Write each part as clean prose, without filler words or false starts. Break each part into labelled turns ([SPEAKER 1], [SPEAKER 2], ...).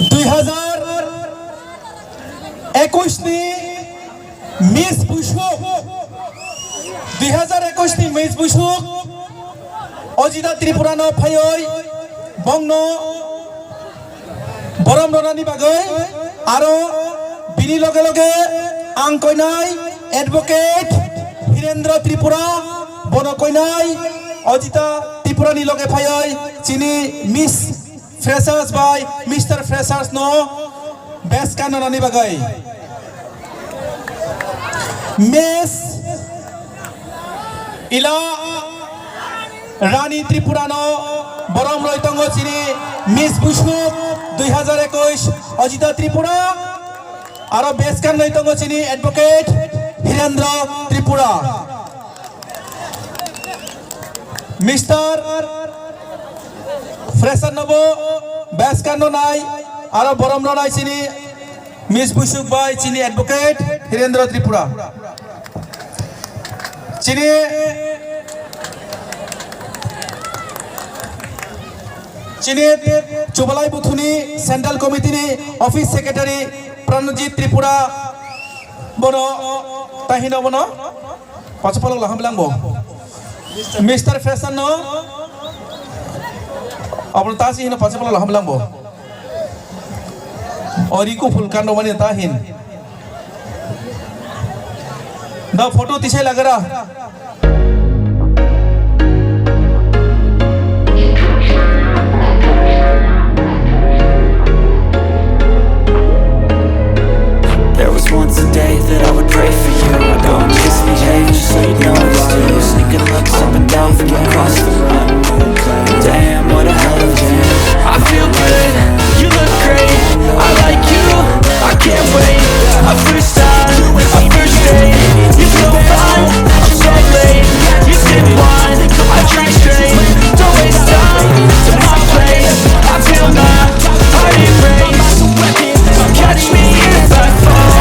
[SPEAKER 1] 2021 ni Miss Bushuk 2021 ni Miss Bushuk Ojida Tripura no phayoi bongno borom ronani bagai aro bini loge loge ang koinai advocate Hirendra Tripura bono koinai Ojida Tripura ni loge phayoi chini Miss Freshers by Mr. Freshers no best kanonani bagai Miss Ila Rani Tripura no borom loitongo chini Miss Bushuk 2021 Ojida Tripura aro best kan loitongo chini advocate Hirendra Tripura Mr. Fresher nobo best kan no nai aro borom no nai chini Miss Bushuk by chini advocate Hirendra Tripura chini Chubalai Buthuni Central Committee ni Office Secretary Pranajit Tripura bono tahino bono pachapalo laham bilang bo Mr. Fresher no apno tasi hino pachapalo laham bilang bo Oriku Fulkan no mani tahin da photo tisai lagara
[SPEAKER 2] Once a day that I would pray for you. I don't misbehave just so you know it's due. Sneaking looks up and down from across the room. Damn, what a hell of a day. I feel good, you look great. I like you, I can't wait. A first time, a first date. You're so fine, I'm so late. You sip wine, I drink straight. Don't waste time to my place. I feel my heart erase. Catch me if I fall.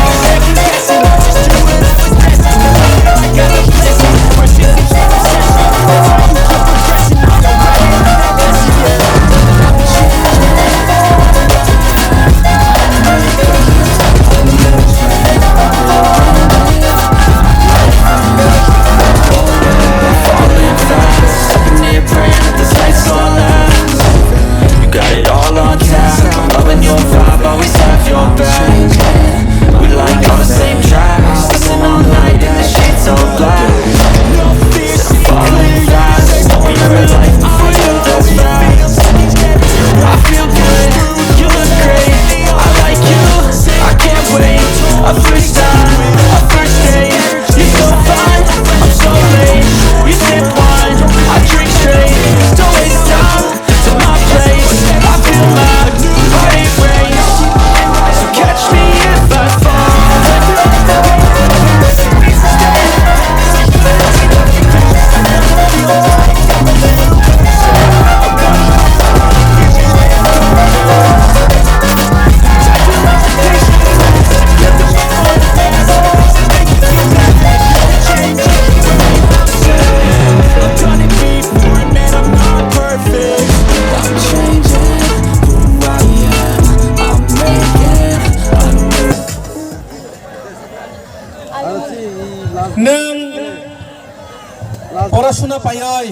[SPEAKER 2] Porashuna payoi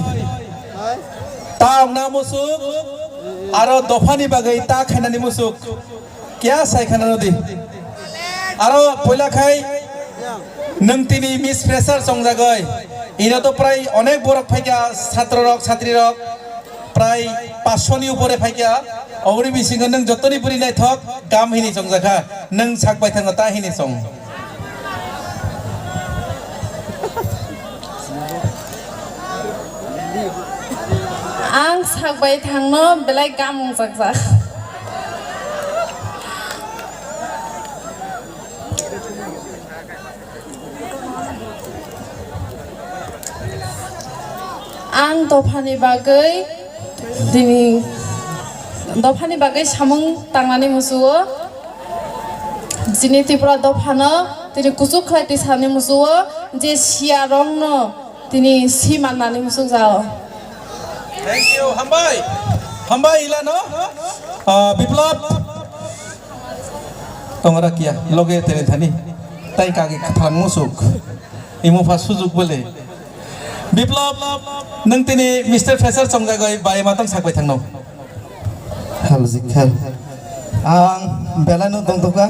[SPEAKER 2] ta na musuk aro dofani bagai ta khainani musuk kya sai khanano di aro poila khai nang tini Miss Fresher songjagai ino to prai onek borok phaikya chhatro rok chhatri rok prai 500 ni upore phaikya ogri bisingo nang jotoni puri nai thok kam hini songjaka nang sakbai thang ta hini song
[SPEAKER 3] Ang sakbai thangno belai gamung saksa Ang dofani bagai dini dofani bagai samung tangnani musuo jini Tripura dofano tini kusuk khlai sani musuo je sia rong no tini simanani musuk jao
[SPEAKER 1] Thank you, Hambai. Hambai ilano. Biplab. তোমরা কিয়া লগে তেনে Thani তাই কাগে থালাং মুসুক ইমুফা সুযোগ বলে বিপ্লব নং তিনি mister Fraser সংজাগৈ by মাতং সাকবাय थांनो
[SPEAKER 4] हाल जिखाल आं बेलानो दंतोका